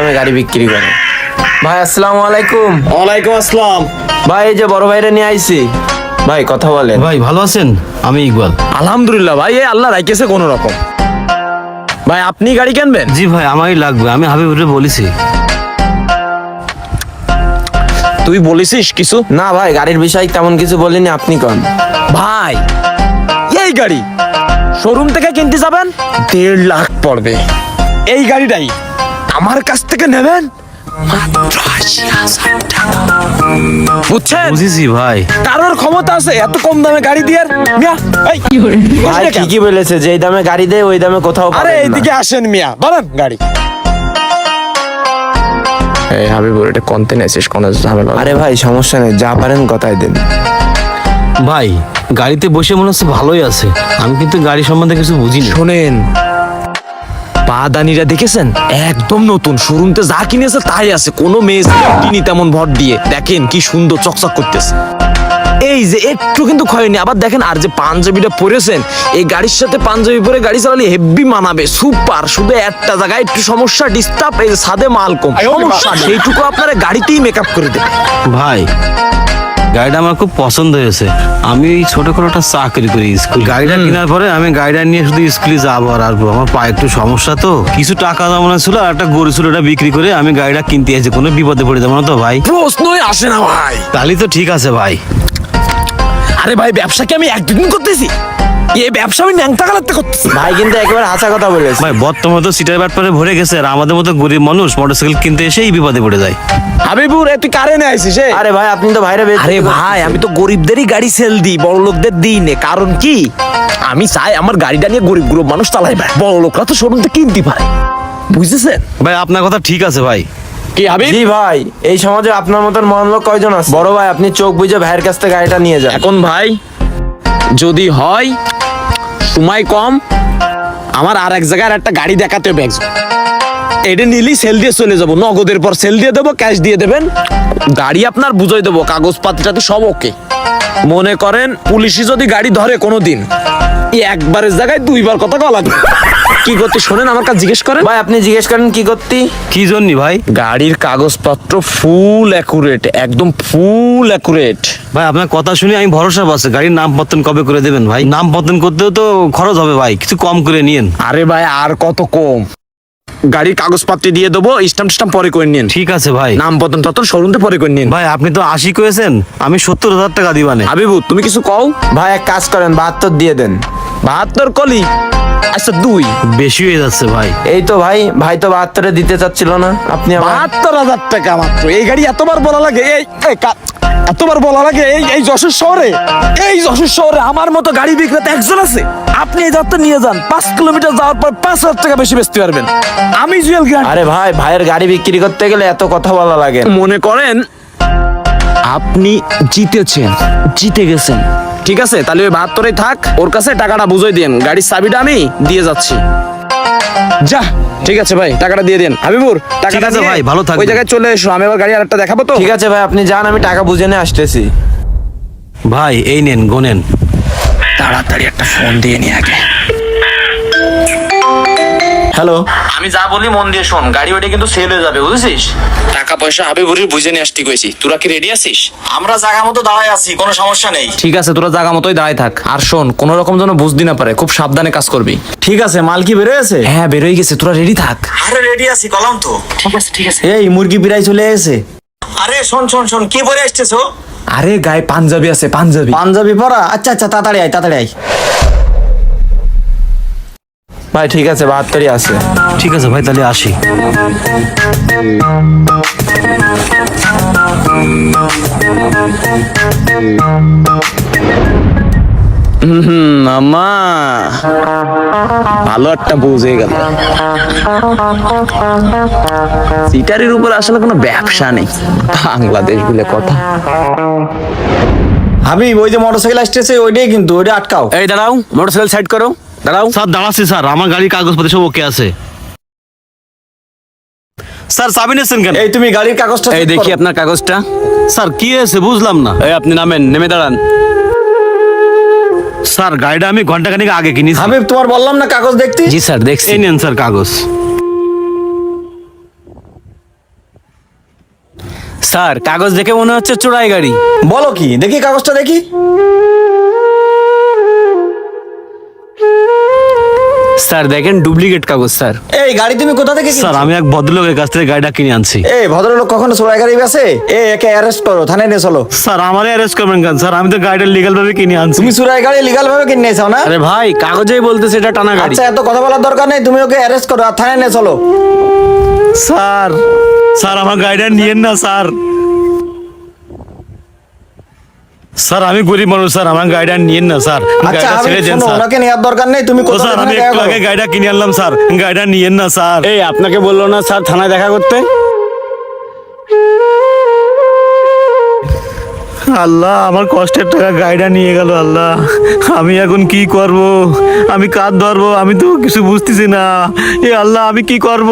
দামে গাড়ি বিক্রি করে। ভাই আসসালামু আলাইকুম। ওয়ালাইকুম আসসালাম। ভাই এই যে বড় ভাইরা নিয়ে আইছি, ভাই কথা বলেন। ভাই ভালো আছেন? আমি ইকবাল। আলহামদুলিল্লাহ ভাই, এই আল্লাহ রাখেছে কোন রকম। ভাই আপনি গাড়ি কিনবেন? জি ভাই, আমারই লাগবে। আমি হাবিবুরে বলেছি। তুই বলেছিস কিছু? না ভাই, গাড়ির বিষয় তেমন কিছু বলিনি, আপনি কোন। ভাই এই গাড়ি শোরুম থেকে কিনতে যাবেন 1.5 লাখ পড়বে। এই গাড়িটাই আমার কাছ থেকে নেবেন মাত্র 80,000 টাকা। বুঝছেন? বুঝেছি ভাই। কারোর ক্ষমতা আছে এত কম দামে গাড়ি দিয়ে? মিয়া এই ভাই ঠিকই বলেছে, যে দামে গাড়ি দেয় ওই দামে কোথাও আরে পাবেন না। এইদিকে আসেন মিয়া, বলেন গাড়ি। এই হাবিবুর এটা কোনতে নেছিস, কোন ঝামেলা? আরে ভাই সমস্যা নেই, যা পারেন কথাই দেন। ভাই গাড়িতে বসে মনে হচ্ছে ভালোই আছে। আমি কিন্তু গাড়ি সম্বন্ধে কিছু বুঝিনি। শোনেন, পাদানিরা দেখেছেন একদম নতুন, শোরুমতে যা কিনেছে তাই আছে, কোনো মেয়ে কিনি তেমন ভর দিয়ে। দেখেন কি সুন্দর চকচক করতেছে, এই যে একটু কিন্তু ক্ষয়নি। আবার দেখেন, আর যে পাঞ্জাবিটা পরেছেন, এই গাড়ির সাথে পাঞ্জাবি পরে গাড়ি চালালে হেভি মানাবে, সুপার। শুধু একটা জায়গায় একটু সমস্যা, ডিস্টার্ব, এই যে ছাদে মাল কম সমস্যা, সেইটুকু আপনারা গাড়িতেই মেকআপ করে দেবে। ভাই গাড়িটা আমার খুব পছন্দ হয়েছে। আমি এই ছোটখাটো একটা চাকরি করি স্কুল। গাড়িটা কেনার পরে আমি গাড়িটা নিয়ে শুধু স্কুলে যাবো আর আসবো। আমার পায়ে একটু সমস্যা, তো কিছু টাকা জমানো ছিল, আর একটা গরু ছিল, এটা বিক্রি করে আমি গাড়িটা কিনতে এসেছি। কোনো বিপদে পড়ে যাবো না তো ভাই? প্রশ্নই আসে না ভাই। তাহলে তো ঠিক আছে ভাই। আরে ভাই, ব্যবসা কি আমি একদিন করতেছি? এই ব্যবসা আমি ন্যাংটা কালাতে করতেছি। ভাই কিন্তু একেবারে হাসা কথা বলেছে। ভাই বর্তমানে তো সিটার ব্যাটপারে ভরে গেছে, আর আমাদের মতো গরিব মানুষ মোটরসাইকেল কিনতে এসেই বিপদে পড়ে যায়। হাবিবুর তুই কারে নিয়ে আইছিস? আরে ভাই আপনি তো ভাইরা আরে ভাই, আমি তো গরিবদেরই গাড়ি সেল দিই, বড় লোকদের দিই নে। কারণ কি, আমি চাই আমার গাড়িটা নিয়ে গরিব গরিব মানুষ চালাই, ভাই বড় লোকরা তো শোরুমতে কিনতে পারে, বুঝতেছেন? ভাই আপনার কথা ঠিক আছে ভাই। কি হাবিব? জি ভাই, এই সমাজে আপনার মতন মহান লোক কয়জন আছে? বড় ভাই আপনি চোখ বুঝে ভাইয়ের কাছ থেকে গাড়িটা নিয়ে যান। এখন ভাই যদি হয় সময় কম, আমার আর এক জায়গায় একটা গাড়ি দেখাতে হবে একজন। এটা নিলি সেল দিয়ে চলে যাবো, নগদের পর সেল দিয়ে দেবো, ক্যাশ দিয়ে দেবেন, গাড়ি আপনার বুঝাই দেবো, কাগজপাতিটাতে সব ওকে। মনে করেন পুলিশই যদি গাড়ি ধরে কোনোদিন, একবারের জায়গায় দুইবার কথা কওয়া লাগবে। কি করতে শোনেন, আমার কাছে জিজ্ঞেস করেন। ভাই আপনি জিজ্ঞেস করেন কি করতে? কি জন্য ভাই? গাড়ির কাগজপত্র ফুল অ্যাকুরেট, একদম ফুল অ্যাকুরেট। ভাই আপনার কথা শুনে আমি ভরসা পাচ্ছি। গাড়ির নাম পত্তন কবে করে দেবেন ভাই? নাম পত্তন করতেও তো খরচ হবে ভাই, কিছু কম করে নিয়েন। আরে ভাই আর কত কম, গাড়ির কাগজপত্র দিয়ে দেবো, স্ট্যাম্প স্ট্যাম্প পরে করে নিন। ঠিক আছে ভাই। নাম পতন ততন শোরুমতে পরে করে নিন। ভাই আপনি তো 80 করেছেন, আমি 70,000 টাকা দিবানে। হাবিবু তুমি কিছু কও। ভাই এক কাজ করেন, 72 দিয়ে দেন। 72 কলি? আচ্ছা 2 বেশি হয়ে যাচ্ছে ভাই। এই তো ভাই, ভাই তো 72 দিতে চাচ্ছিল না, আপনি আবার 72,000 টাকা মাত্র। এই গাড়ি এতবার বলা লাগে? এতবার বলা লাগে এই যশোর শহরে? এই যশোর শহরে আমার মতো গাড়ি বিক্রেতা একজন আছে? আপনি এই যাত্রা নিয়ে যান, 5 কিলোমিটার যাওয়ার পর 5,000 টাকা বেশি বেচতে পারবেন। আমি জুয়েল গাড়ি। আরে ভাই, ভাইয়ের গাড়ি বিক্রি করতে গেলে এত কথা বলা লাগে? মনে করেন আপনি জিতে গেছেন, ঠিক আছে? তাহলে ওই 72 থাক, ওর কাছে টাকাটা বুঝাই দেন, গাড়ির চাবিটা আমি দিয়ে যাচ্ছি। যা, ঠিক আছে ভাই, টাকাটা দিয়ে দেন। হাবিবুর টাকাটা ঠিক আছে নিয়ে ভাই, ভালো থাকবেন। ওই জায়গায় চলে এসো, আমি আবার গাড়ি আরেকটা দেখাবো তো। ঠিক আছে ভাই, আপনি যান, আমি টাকা বুঝে নিয়ে আসতেছি। ভাই এই নেন, গোনেন। তাড়াতাড়ি একটা ফোন দিয়ে নি আগে। হ্যালো। আমি যা বলি মন দিয়ে শোন, গাড়ি ওটা কিন্তু সেল হয়ে যাবে, বুঝেছিস? টাকা পয়সা হাবিবুরির বুঝে নিয়ে আসতে কইছি। তোরা কি রেডি আছিস? আমরা জায়গা মতো দাঁড়ায় আছি, কোনো সমস্যা নেই। ঠিক আছে, তোরা জায়গা মতোই দাঁড়ায় থাক। আর শোন, কোনো রকম যেন বুঝদি না পারে, খুব সাবধানে কাজ করবি। ঠিক আছে, মাল কি বেরোয় আছে? হ্যাঁ বেরোয় গেছে, তোরা রেডি থাক। আরে রেডি আছি, কলাম তো। ঠিক আছে। এই মুরগি প্রায় চলে এসেছে। আরে শোন কি পরে আসতেছো? আরে গায়ে পাঞ্জাবি আছে, পাঞ্জাবি। পাঞ্জাবি পরা? আচ্ছা তাড়াতাড়ি আয়। ভাই ঠিক আছে, 72 আছে। ঠিক আছে ভাই, তাহলে আসি। মামা ভালো একটা বুঝে গেল, সিটারির উপর আসলে কোনো ব্যবসা নেই, বাংলাদেশ বলে কথা। হাবিব, ওই যে মোটরসাইকেল আসতেছে ওইটাই, কিন্তু ওইটা আটকাও। এই দাঁড়াও, মোটরসাইকেল সাইড করো, দাঁড়াও। স্যার দাঁড়াচ্ছি স্যার, আমার গাড়ির কাগজপত্র সব ওকে আছে। স্যার চাবি নিয়েছেন কেন? এই তুমি গাড়ির কাগজটা এই check দেখি করো। আপনার কাগজটা। স্যার কি হয়েছে বুঝলাম না। এই আপনি নামেন, নেমে দাঁড়ান। স্যার গাড়িটা আমি ঘন্টাখানেক আগে কিনেছি। হাবিব, তোমার বললাম না কাগজ দেখতে। জি স্যার দেখছি। এই নেন স্যার কাগজ। স্যার কাগজ দেখে মনে হচ্ছে চোরাই গাড়ি। বলো কি, দেখি কাগজটা দেখি। স্যার দেখেন ডুপ্লিকেট কাগজ স্যার। এই গাড়ি তুমি কোথা থেকে স্যার আমি এক ভদ্রলোকের কাছ থেকে গাড়িটা কিনে আনছি। এই ভদ্রলোক কখনো চোরাই গাড়ি বেচে? একে অ্যারেস্ট করো, থানায় নিয়ে চলো। স্যার আমারে অ্যারেস্ট করবেন কেন স্যার? আমি তো গাড়িটা লিগাল ভাবে কিনে আনছি। তুমি চোরাই গাড়ি লিগাল ভাবে কিনে নিয়েছো না? আরে ভাই কাগজেই বলতেছে এটা টানা গাড়ি। আচ্ছা, এত কথা বলার দরকার নেই, তুমি ওকে অ্যারেস্ট করো আর থানায় নিয়ে চলো। স্যার স্যার আমার গাড়িটা নিয়েন না স্যার। স্যার আমি গরিব মানুষ স্যার, আমার গাড়িটা নিয়েন না স্যার। আচ্ছা, গাড়িটা আমি ছেড়ে দেন শোনো, স্যার। ওনাকে নেওয়ার দরকার নেই, তুমি ও কোথাও স্যার আমি দেখা একটু করো। আগে গাড়িটা কিনে আনলাম স্যার, গাড়িটা নিয়েন না স্যার। এই আপনাকে বললো না স্যার থানায় দেখা করতে? আল্লাহ আমার কষ্টের টাকা গাড়িটা নিয়ে গেল। আল্লাহ আমি এখন কি করব? আমি কাঁধ ধরবো, আমি তো কিছু বুঝতেছি না। এ আল্লাহ আমি কি করব?